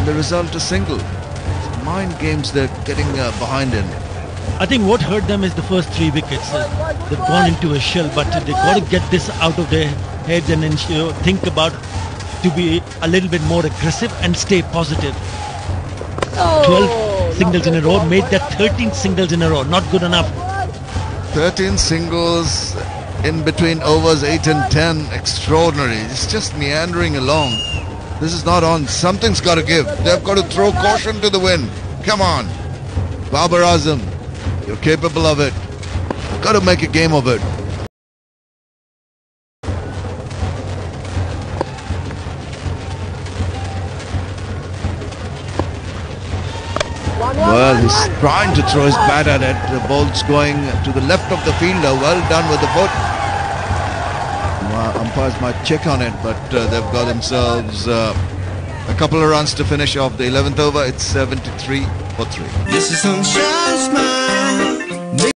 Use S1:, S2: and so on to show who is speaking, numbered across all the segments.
S1: and the result is single. Mind games they're getting behind in.
S2: I think what hurt them is the first 3 wickets. They've gone into a shell, but they've got to get this out of their heads and then think about to be a little bit more aggressive and stay positive. 12 singles in a row, made that 13 singles in a row. Not good enough.
S1: 13 singles in between overs 8 and 10. Extraordinary. It's just meandering along. This is not on. Something's got to give. They've got to throw caution to the wind. Come on. Babar Azam, you're capable of it. Got to make a game of it. Well, he's trying to throw his bat at it. The ball's going to the left of the fielder. Well done with the foot. Umpires might check on it, but they've got themselves a couple of runs to finish off the 11th over. It's 73 for 3.
S3: This is sunshine smile.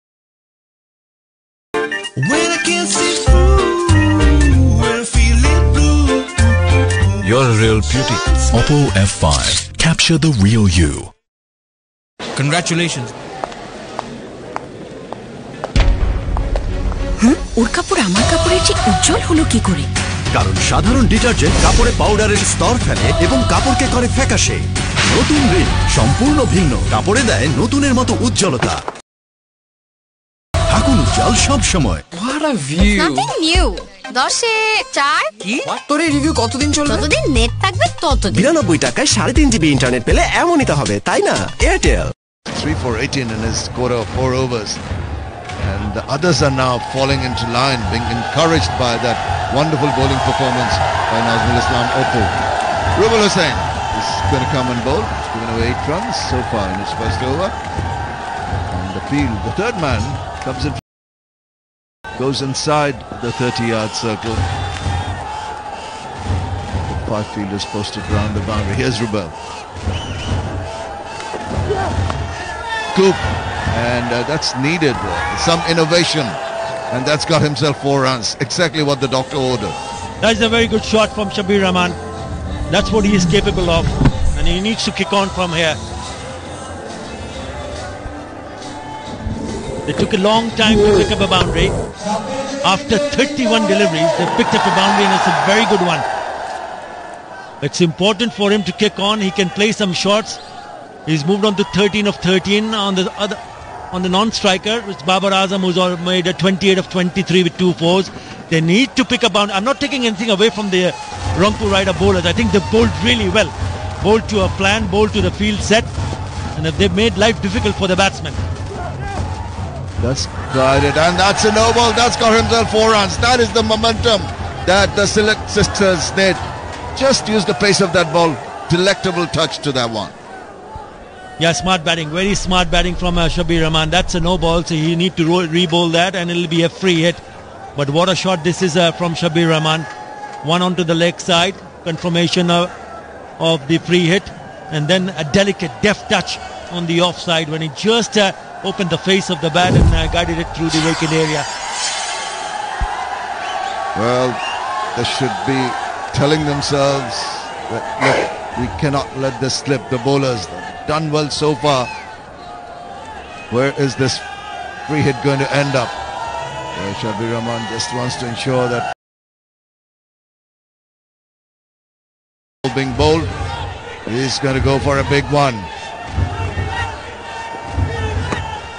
S3: When I can't see through, when I'm feeling blue.
S4: You're a real beauty. Oppo F5. Capture the real you.
S3: Congratulations.
S5: ওর কাপড় আমার কাপড়ের চেয়ে উজ্জ্বল হলো কি করে?
S6: কারণ সাধারণ detergent কাপড়ে পাউডারের স্তর ফেলে এবং কাপড়কে করে ফ্যাকাশে। নতুন রিন সম্পূর্ণ ভিন্ন, কাপড়ে দেয় নতুনের মতো উজ্জ্বলতা। থাকুন উজ্জ্বল সব সময়।
S7: What a view!
S5: Nothing new. 10-4
S7: কি? তোর এই রিভিউ কতদিন চলবে?
S5: যতদিন নেট থাকবে ততদিন।
S6: 92 টাকায় 3.5 জিবি ইন্টারনেট পেলে এমনই তো হবে, তাই না? Airtel.
S1: 3 for 18 in his quarter of 4 overs. And the others are now falling into line, being encouraged by that wonderful bowling performance by Nazmul Islam Oppo. Rubal Hussain is going to come and bowl. He's given away 8 runs so far in his first over. And the field, the third man comes in, goes inside the 30-yard circle. The 5 fielders posted round the boundary. Here's Rubal. Coop. And that's needed, some innovation, and that's got himself 4 runs, exactly what the doctor ordered.
S2: That's a very good shot from Shabir Rahman. That's what he is capable of, and he needs to kick on from here. They took a long time to pick up a boundary. After 31 deliveries, they picked up a boundary, and it's a very good one. It's important for him to kick on. He can play some shots. He's moved on to 13 of 13 on the non-striker. It's Babar Azam, who's made a 28 of 23 with 2 fours. They need to pick up boundary. I'm not taking anything away from the Rangpur Rider bowlers. I think they bowled really well. Bowled to a plan, bowled to the field set, and they've made life difficult for the batsmen.
S1: That's guided, and that's a no ball. That's got himself 4 runs. That is the momentum that the Select sisters need. Just use the pace of that ball. Delectable touch to that one.
S2: Yeah, smart batting, very smart batting from Shabir Rahman. That's a no ball, so he need to re-bowl that, and it'll be a free hit. But what a shot this is from Shabir Rahman. One onto the leg side, confirmation of the free hit, and then a delicate, deft touch on the offside when he just opened the face of the bat and guided it through the vacant area.
S1: Well, they should be telling themselves that, look, we cannot let this slip. The bowlers done well so far. Where is this free hit going to end up? Shabir Rahman just wants to ensure that being bowled, he's going to go for a big one.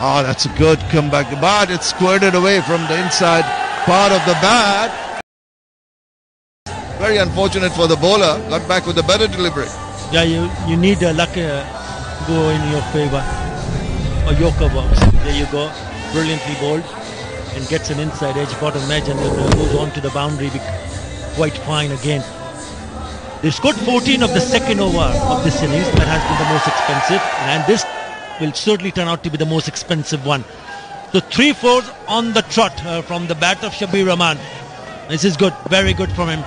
S1: Oh, that's a good comeback, but it's squirted away from the inside part of the bat. Very unfortunate for the bowler. Got back with a better delivery.
S2: Yeah, you need luck go in your favor. Or Yorker box. There you go. Brilliantly bowled. And gets an inside edge, bottom edge, and then goes on to the boundary. Quite fine again. They scored 14 of the second over of this innings. That has been the most expensive. And this will certainly turn out to be the most expensive one. So 3 fours on the trot from the bat of Shabir Rahman. This is good. Very good from him.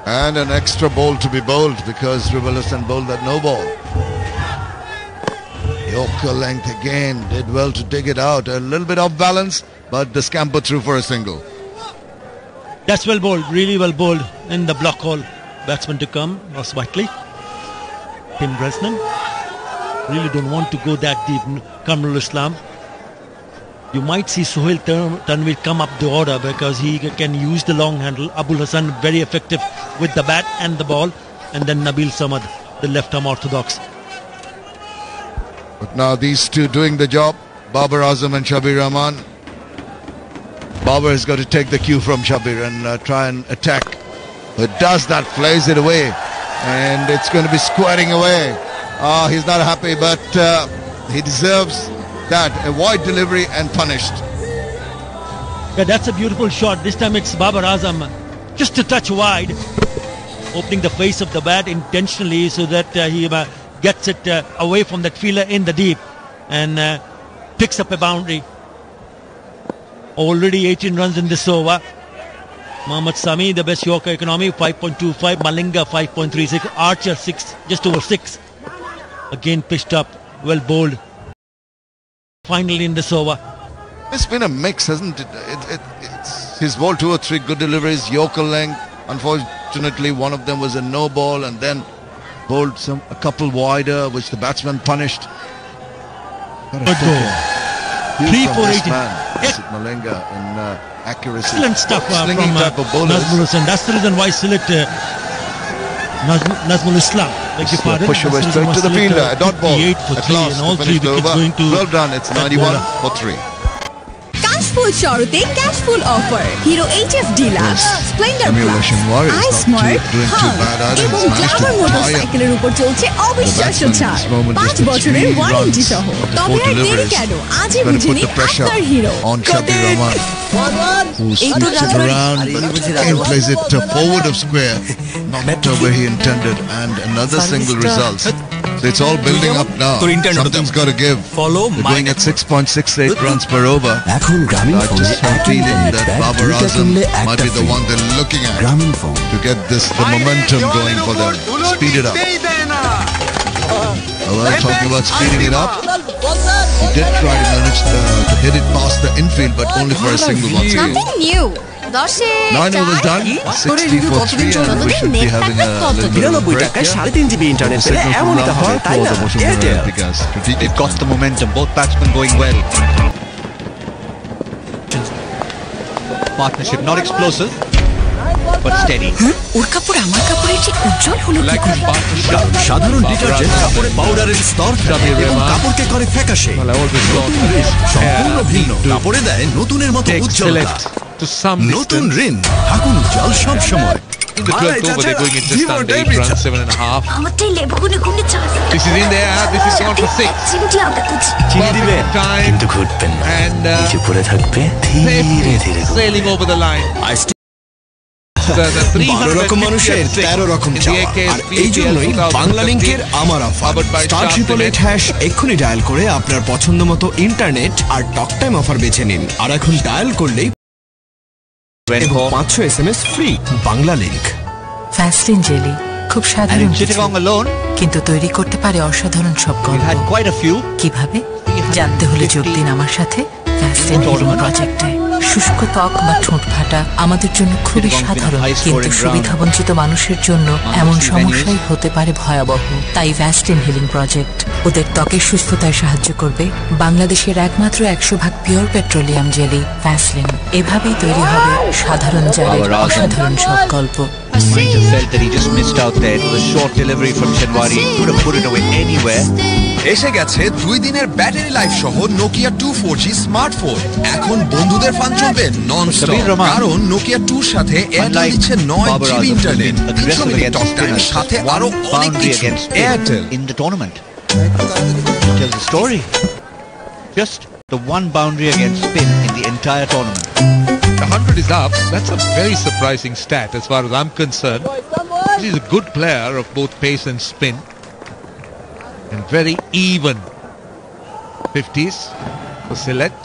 S1: And an extra ball to be bowled because Rubal Hussain bowled that no ball. Yorker length again. Did well to dig it out. A little bit off balance, but the scamper through for a single.
S2: That's well bowled. Really well bowled in the block hole. Batsman to come, Ross Whiteley. Tim Bresnan. Really don't want to go that deep, Kamrul Islam. You might see Sohail Tanvir come up the order because he can use the long handle. Abul Hassan very effective with the bat and the ball. And then Nabil Samad, the left arm orthodox.
S1: But now these two doing the job, Babar Azam and Shabir Rahman. Babar has got to take the cue from Shabir and try and attack. But does that, flies it away. And it's going to be squaring away. He's not happy, but he deserves that. A wide delivery and punished.
S2: Yeah, that's a beautiful shot. This time it's Babar Azam just a touch wide, opening the face of the bat intentionally so that he gets it away from that fielder in the deep and picks up a boundary. Already 18 runs in this over. Mohammad Sami, the best Yorker economy, 5.25. Malinga, 5.36. Archer, 6, just over 6. Again pitched up, well bowled. Finally in this over.
S1: It's been a mix, hasn't it? He's bowled 2 or 3 good deliveries, Yorker length. Unfortunately, one of them was a no ball, and then bowled a couple wider, which the batsman punished.
S2: Good goal. 3 for 18.
S1: Malinga in accuracy.
S2: Excellent stuff from
S1: type of bowlers.
S2: Nazmul Hussain. That's the reason why select Nazmul Islam. Beg your pardon.
S1: Push away straight to the fielder. A dot ball.
S2: 58 for
S1: At
S2: 3
S1: last,
S2: and all
S1: to
S2: 3
S1: finish the
S2: wickets
S1: over.
S2: going to
S1: Well done. It's
S2: that
S1: 91
S2: bowler.
S1: for 3.
S8: Cashful Shorute Cashful offer. Hero HF Deluxe, Splendor Plus,
S1: Emulation Warrior is not
S8: iSmart,
S1: doing too bad either.
S8: এবং
S1: He's managed to
S8: Glamour মোটরসাইকেলের উপর চলছে অবিশ্বাস্য ছাড়। 5 বছরের warranty সহ। তবে আর দেরি কেন? আজই বুঝে নিন আপনার hero.
S1: on Shabir Rahman, who switches it around but again plays it forward of square, not where he intended, and another single results. So it's all building up now. Something's got to give. They're going at 6.68 runs per over.
S6: এখন গ্রামীণ
S1: I
S6: ফোনে
S1: just have a feeling that Babar Azam might be the one they're looking at
S6: গ্রামীণ phone
S1: to get the momentum going for them. Speed it up. Well, talking about speeding it up, he did try to manage to hit it past the infield, but only for a single once again.
S5: Nothing new.
S1: 9 overs done, 60 for 3, and we should be having a little bit of a
S6: 99
S1: break
S6: টাকায়
S1: here.
S6: 3.5 GB internet
S1: The
S6: পেলে
S1: signal from
S6: এমনই তো
S1: Rahman
S6: হয় তাই
S1: for
S6: না
S1: the Bhushan
S6: Airtel
S1: because strategic
S9: They've got the momentum, both batsmen going well. Partnership, not explosive, but steady.
S5: ওর কাপড় আমার কাপড়ের চেয়ে উজ্জ্বল হলো কি করে?
S6: সাধারণ ডিটারজেন্ট কাপড়ে পাউডারের স্তর ফেলে এবং কাপড়কে করে ফ্যাকাশে নতুন রিন সম্পূর্ণ ভিন্ন কাপড়ে দেয় নতুনের মতো উজ্জ্বলতা নতুন রিন থাকুন উজ্জ্বল সব সময়
S10: In the 12th over, they're going in just under 8 runs, 7.5.
S5: আমারটাই লেবু গুনে গুনে চাস।
S10: This is in there, this is gone for 6.
S5: চিমটি আদা কুচি।
S6: চিনি দিবেন
S10: Time
S6: কিন্তু ঘুরবেন না
S10: and
S6: নিচে পড়ে থাকবে ধীরে ধীরে
S10: sailing over the line. The
S6: 12 রকম মানুষের 13 রকম চাওয়া আর এই জন্যই বাংলা লিংকের আমার অফার স্টার 888 এক্ষুনি ডায়াল করে আপনার পছন্দ মতো ইন্টারনেট আর টক টাইম অফার বেছে নিন আর এখন ডায়াল করলেই 500 SMS free Bangla link
S11: Vaseline jelly খুব সাধারণ
S9: Chittagong alone,
S11: কিন্তু তৈরি করতে পারে অসাধারণ সব
S9: we've
S11: গল্প
S9: had quite a few.
S11: কিভাবে জানতে হলে যোগ দিন আমার সাথে ফ্যাসলিন হিলিং প্রজেক্টে শুষ্ক ত্বক বা ঠোঁট ফাটা আমাদের জন্য খুবই সাধারণ কিন্তু সুবিধাবঞ্চিত মানুষের জন্য এমন সমস্যাই হতে পারে ভয়াবহ তাই ভ্যাসলিন হিলিং প্রজেক্ট ওদের ত্বকের সুস্থতায় সাহায্য করবে বাংলাদেশের একমাত্র 100% পিওর পেট্রোলিয়াম জেলি ভ্যাসলিন এভাবেই তৈরি হবে সাধারণ জারের অসাধারণ সব গল্প
S9: Manager felt that he just missed out there. It was a short delivery from Shenwari. Could have put it away anywhere.
S12: এসে গেছে 2 দিনের ব্যাটারি লাইফ সহ নোকিয়া 2 4G স্মার্টফোন এখন বন্ধুদের ফান চলবে নন স্টপ কারণ নোকিয়া 2 সাথে এয়ারটেল দিচ্ছে 9 জিবি ইন্টারনেট টক টাইম সাথে আরো অনেক কিছু Airtel
S9: in the tournament. Tells the story. Just the one boundary against spin in the entire tournament.
S10: The 100 is up. That's a very surprising stat as far as I'm concerned. He's a good player of both pace and spin. And very even 50s for Sylhet.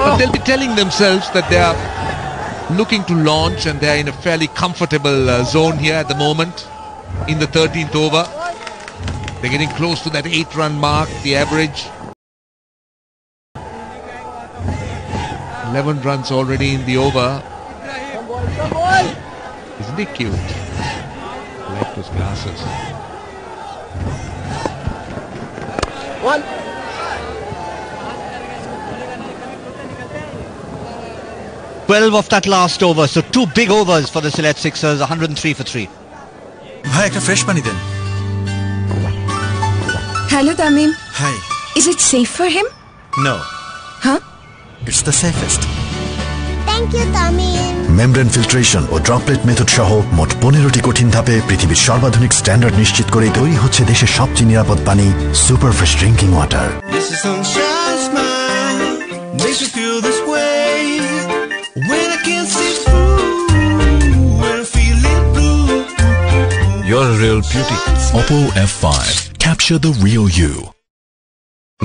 S10: But they'll be telling themselves that they are looking to launch and they are in a fairly comfortable zone here at the moment in the 13th over. They're getting close to that 8-run mark, the average. 11 runs already in the over. Isn't he cute? Those glasses.
S9: 12 of that last over, so 2 big overs for the Sylhet Sixers, 103 for 3.
S6: ভাই একটা fresh পানি দেন।
S5: Hello, Tamim.
S6: Hi.
S5: Is it safe for him?
S6: No.
S5: Huh?
S6: It's the safest.
S5: Thank you, Tamim.
S13: Membrane filtration ও droplet method সহ মোট 15টি কঠিন ধাপে পৃথিবীর সর্বাধুনিক standard নিশ্চিত করে তৈরি হচ্ছে দেশের সবচেয়ে নিরাপদ পানি super fresh drinking water.
S3: This is sunshine smile, makes me feel this way. When I can't see through, when I'm feeling blue.
S4: You're a real beauty. Oppo F5. Capture the real you.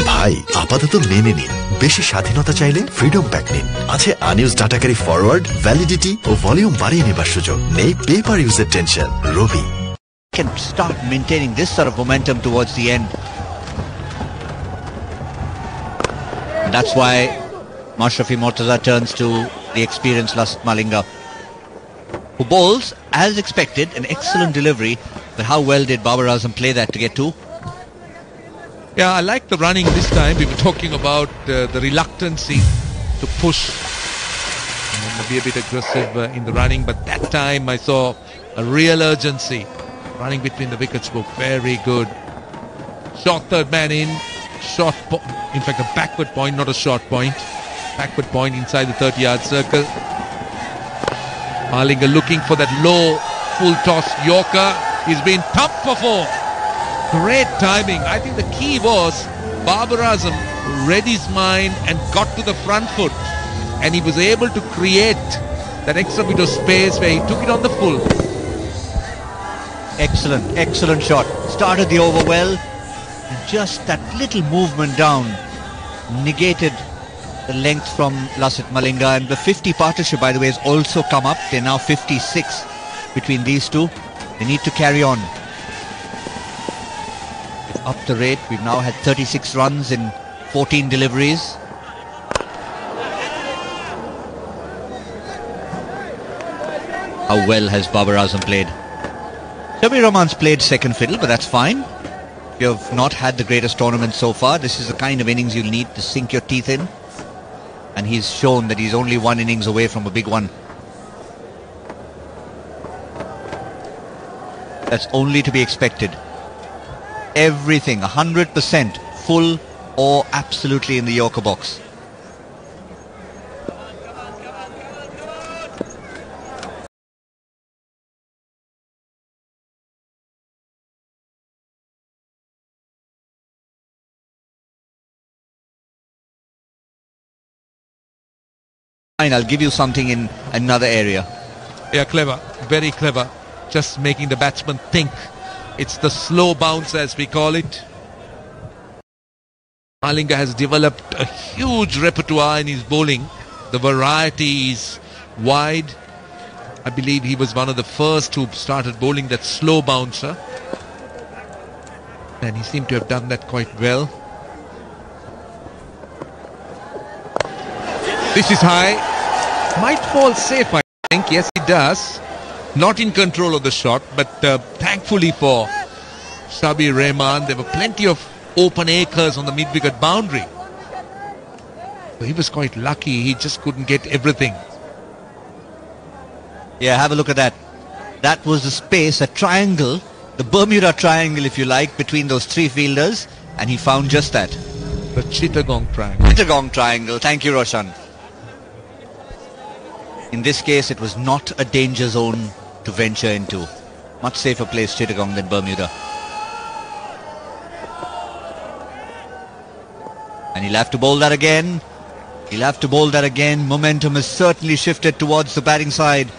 S13: ভাই আপাতত মেনে নিন, বেশি স্বাধীনতা চাইলে freedom pack নিন। আছে unused data carry forward, validity ও ভলিউম বাড়িয়ে নেবার সুযোগ। নেই পেপার ইউজের tension. Robi
S9: Can start maintaining this sort of momentum towards the end. And that's why Mashrafi Mortaza turns to the experienced Lasith Malinga, who bowls, as expected, an excellent delivery. But how well did Babar Azam play that to get 2?
S10: Yeah, I like the running this time. We were talking about the reluctancy to push and be a bit aggressive in the running, but that time I saw a real urgency running between the wickets. Were very good. Short third man in, in fact a backward point, not a short point. Backward point inside the 30-yard circle. Malinga looking for that low full toss Yorker. He's been thumped for 4. Great timing. I think the key was Babar Azam read his mind and got to the front foot, and he was able to create that extra bit of space where he took it on the full.
S9: Excellent shot. Started the over well, and just that little movement down negated the length from Lasith Malinga. And the 50 partnership, by the way, has also come up. They're now 56 between these two. They need to carry on. Up the rate. We've now had 36 runs in 14 deliveries. How well has Babar Azam played? Shabir Rahman's played second fiddle, but that's fine. You have not had the greatest tournament so far. This is the kind of innings you'll need to sink your teeth in. And he's shown that he's only 1 innings away from a big one. That's only to be expected. Everything 100% full or absolutely in the Yorker box. Fine, I'll give you something in another area.
S10: Yeah, clever, very clever. Just making the batsman think. It's the slow bounce, as we call it. Malinga has developed a huge repertoire in his bowling. The variety is wide. I believe he was one of the first who started bowling that slow bouncer, and he seemed to have done that quite well. This is high. Might fall safe, I think. Yes, he does. Not in control of the shot, but thankfully for Shabir Rahman, there were plenty of open acres on the mid-wicket boundary. So he was quite lucky. He just couldn't get everything.
S9: Yeah, have a look at that. That was the space, a triangle, the Bermuda Triangle, if you like, between those 3 fielders, and he found just that.
S10: The Chittagong Triangle.
S9: Chittagong Triangle. Thank you, Roshan. In this case, it was not a danger zone to venture into. Much safer place, Chittagong, than Bermuda. And he'll have to bowl that again. He'll have to bowl that again. Momentum has certainly shifted towards the batting side.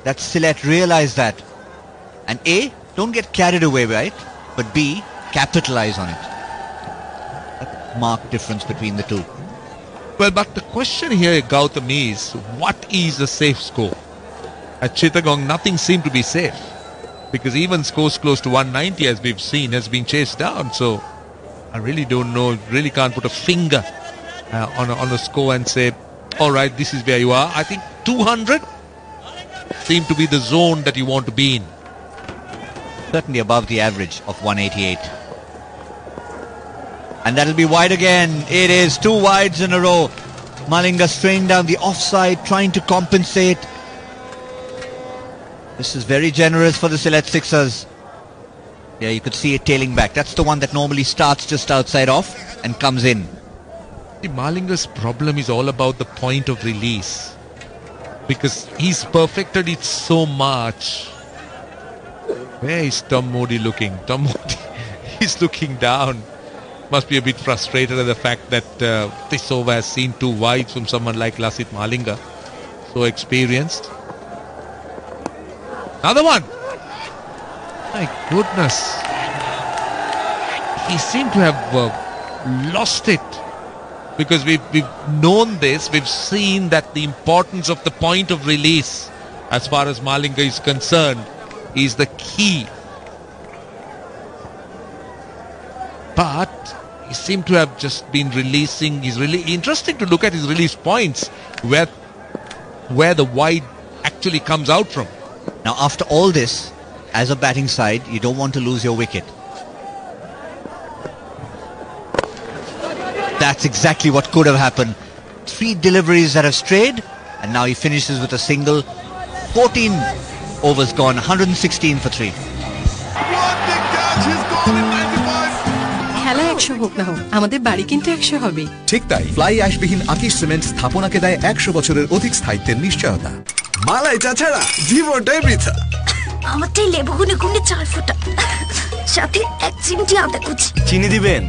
S9: That Sylhet realised that. And A, don't get carried away, right? But B, capitalise on it. A marked difference between the two.
S10: Well, but the question here, Gautam, is what is the safe score? At Chittagong, nothing seemed to be safe, because even scores close to 190, as we've seen, has been chased down. So I really don't know, really can't put a finger on a score and say, all right, this is where you are. I think 200 seem to be the zone that you want to be in.
S9: Certainly above the average of 188. And that'll be wide again. It is 2 wides in a row. Malinga straying down the offside, trying to compensate. This is very generous for the Sylhet Sixers. Yeah, you could see it tailing back. That's the one that normally starts just outside off and comes in.
S10: The Malinga's problem is all about the point of release, because he's perfected it so much. Where is Tom Modi looking? Tom Modi is looking down. Must be a bit frustrated at the fact that this over has seen 2 wides from someone like Lasith Malinga. So experienced. Another one. My goodness. He seemed to have lost it. Because we've known this. We've seen that the importance of the point of release, as far as Malinga is concerned, is the key. But he seemed to have just been releasing. He's really interesting to look at his release points, where the wide actually comes out from.
S9: Now, after all this, as a batting side, you don't want to lose your wicket. That's exactly what could have happened. 3 deliveries that have strayed, and now he finishes with a single. 14 overs gone, 116 for 3.
S8: খেলা 100 হোক না হোক, আমাদের বাড়ি কিন্তু 100 হবে।
S6: ঠিক তাই, ফ্লাই অ্যাশবিহীন আকিশ সিমেন্ট স্থাপনাকে দেয় 100 বছরের অধিক স্থায়িত্বের নিশ্চয়তা।
S12: মালাই চা ছাড়া জীবনটাই বৃথা।
S5: আমারটাই লেবু গুনে গুনে 4 ফোঁটা, সাথে 1 চিমটি আদা কুচি।
S12: চিনি দিবেন?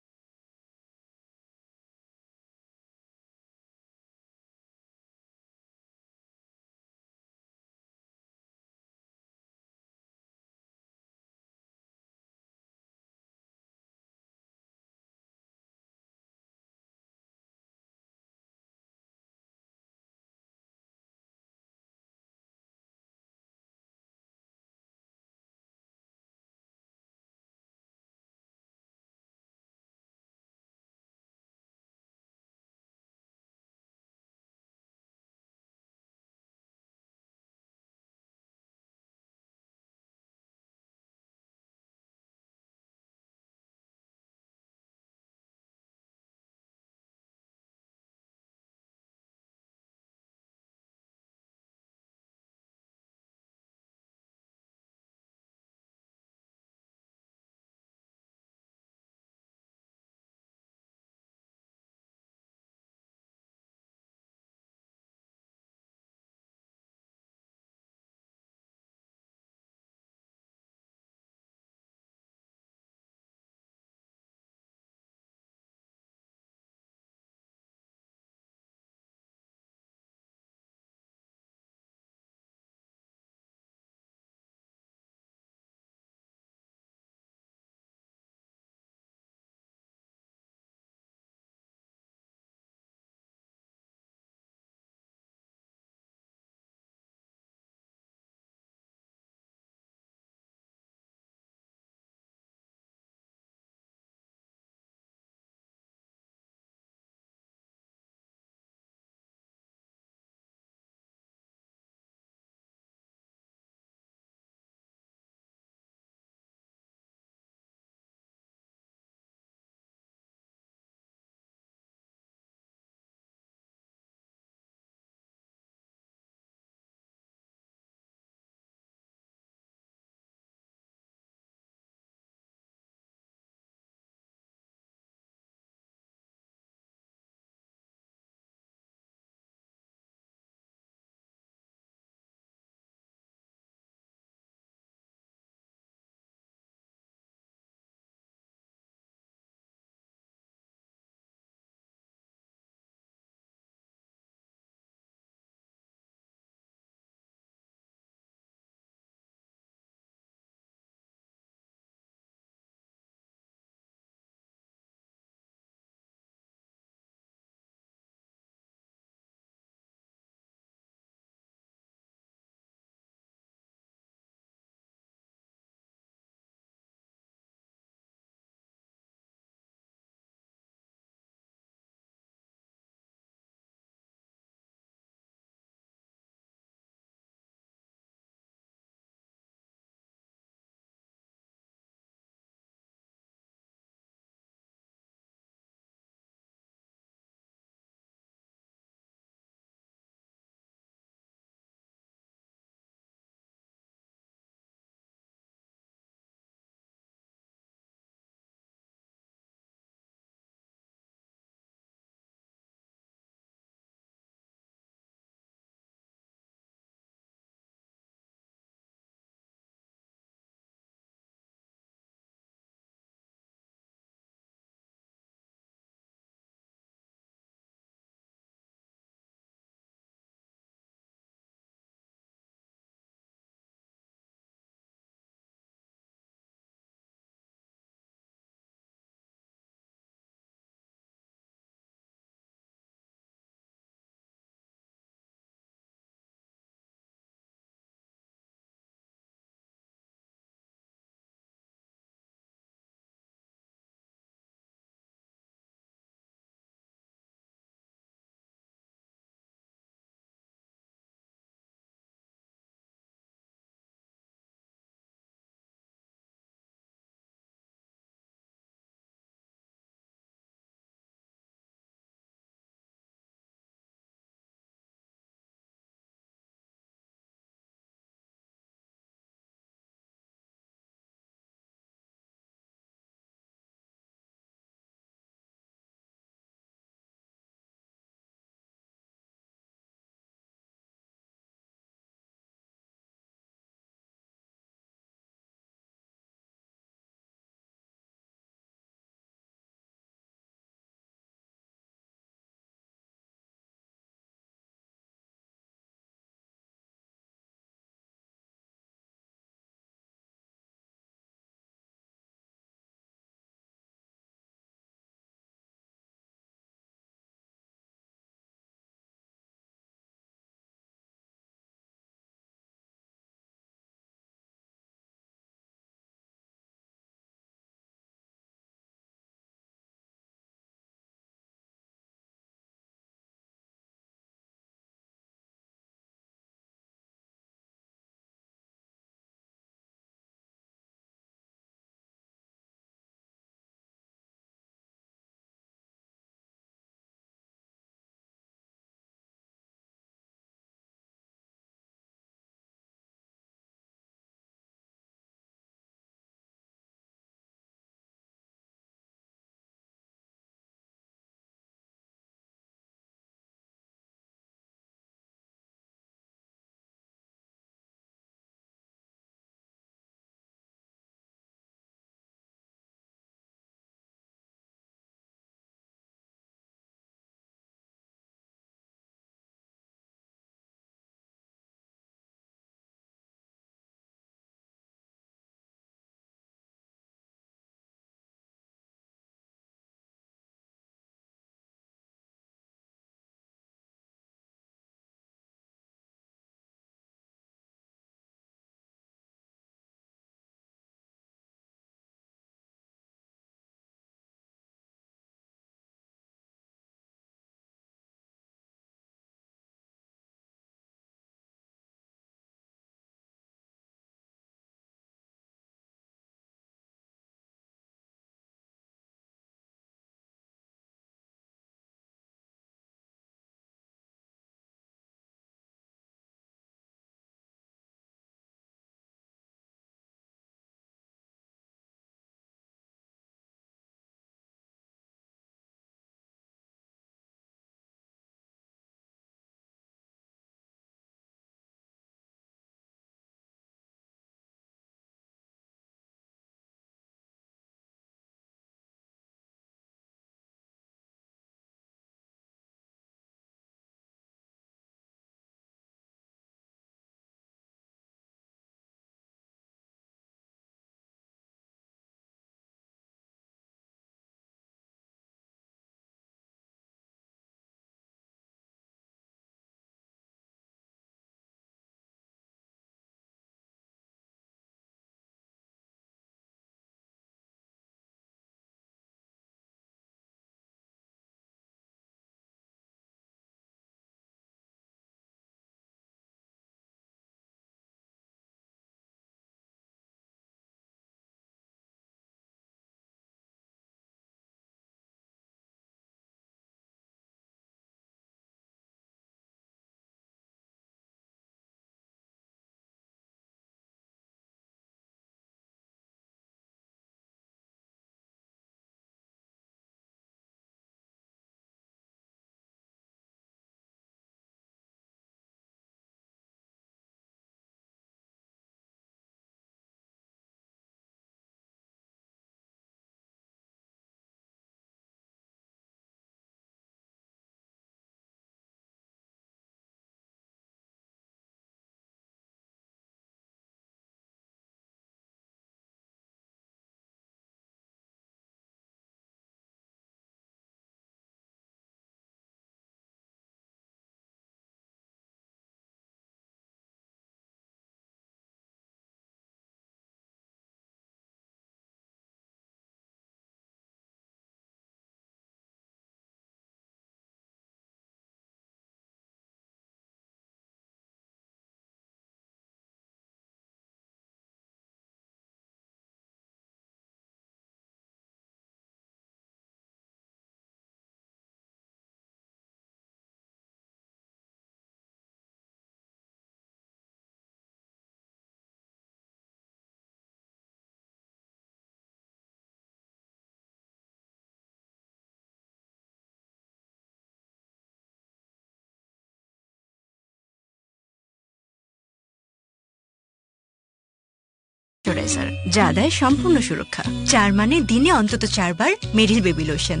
S14: ময়শ্চারাইজার যা দেয় সম্পূর্ণ সুরক্ষা 4 মানে দিনে অন্তত 4 বার মেরিল বেবি লোশন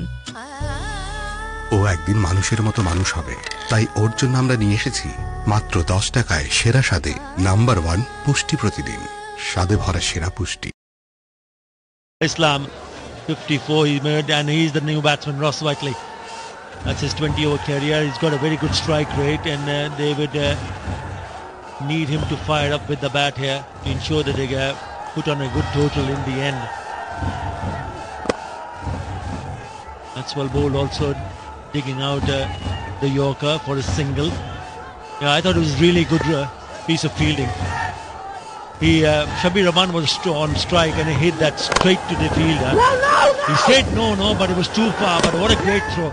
S15: ও একদিন মানুষের মতো মানুষ হবে তাই ওর জন্য আমরা নিয়ে এসেছি মাত্র 10 টাকায় সেরা স্বাদে নাম্বার 1 পুষ্টি প্রতিদিন স্বাদে ভরা সেরা পুষ্টি
S2: Islam 54 he made and he's the new batsman Ross Whiteley. That's his 20-over career. He's got a very good strike rate and they would need him to fire up with the bat here to ensure that they put on a good total in the end. That's well bowled also digging out the Yorker for a single. Yeah, I thought it was really good piece of fielding. Shabir Rahman was on strike and he hit that straight to the fielder. He said no, but it was too far. But what a great throw.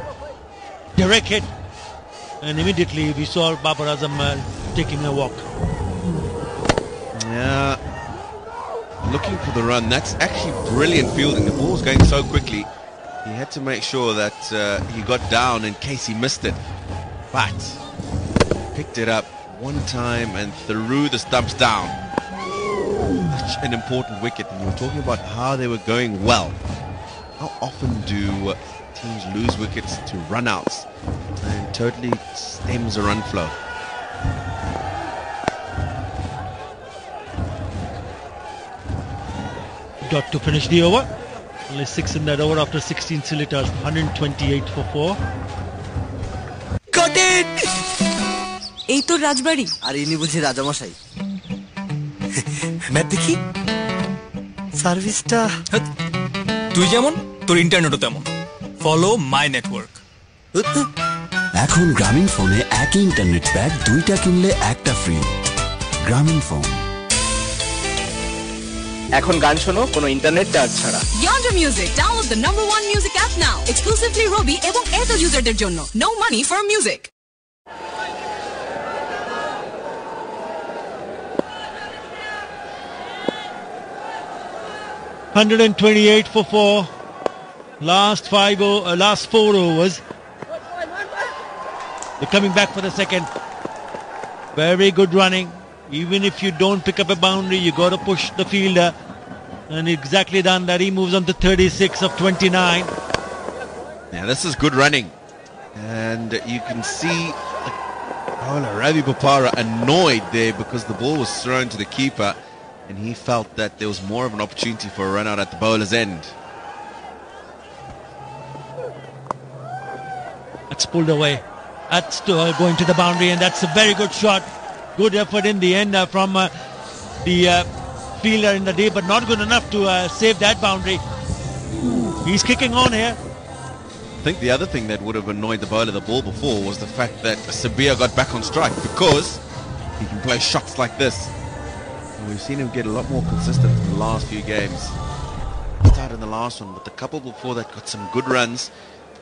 S2: Direct hit. And immediately we saw Babar Azam taking a walk.
S16: Yeah. Looking for the run. That's actually brilliant fielding. The ball's going so quickly. He had to make sure that he got down in case he missed it. But picked it up one time and threw the stumps down. Such an important wicket. And you were talking about how they were going well. How often do teams lose wickets to run-outs and totally stems a run flow?
S2: Got to finish the over. Only 6 in that over after 16 silitars. 128 for 4.
S7: Got it!
S14: এই তো রাজবাড়ি
S7: আর ইনি বুঝি রাজামশাই map দেখি সার্ভিসটা
S17: তুই যেমন তোর ইন্টারনেটও তেমন ফলো মাই নেটওয়ার্ক
S18: এখন গ্রামীণ ফোনে একই ইন্টারনেট প্যাক 2টা কিনলে একটা ফ্রি গ্রামীণ ফোন
S7: এখন গান শোনো কোনো ইন্টারনেট চার্জ ছাড়া
S8: Yonder Music download the #1 music app now exclusively Robi এবং Airtel userদের জন্য no money for music
S2: 128 for 4. Last 4 overs. They're coming back for the second. Very good running. Even if you don't pick up a boundary, you got to push the fielder. And exactly done that. He moves on to 36 of 29.
S16: Now this is good running. And you can see Ravi Bopara annoyed there because the ball was thrown to the keeper. And he felt that there was more of an opportunity for a run out at the bowler's end.
S2: That's pulled away. That's going to the boundary, and that's a very good shot. Good effort in the end from the fielder in the day, but not good enough to save that boundary. He's kicking on here.
S16: I think the other thing that would have annoyed the bowler the ball before was the fact that Sabir got back on strike because he can play shots like this. We've seen him get a lot more consistent in the last few games. Started in the last one, but the couple before that got some good runs.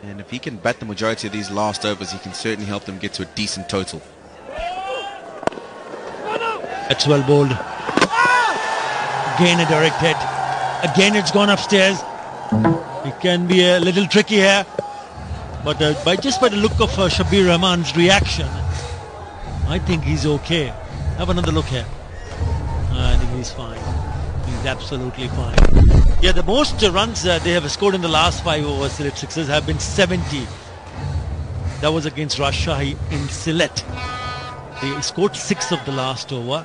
S16: And if he can bat the majority of these last overs, he can certainly help them get to a decent total.
S2: That's well bowled. Again a direct hit. Again it's gone upstairs. It can be a little tricky here. But by the look of Shabir Rahman's reaction, I think he's okay. Have another look here. I think he's fine. He's absolutely fine. Yeah, the most runs they have scored in the last 5 overs, Sylhet Sixers, have been 70. That was against Rajshahi in Sylhet. They scored 6 of the last over.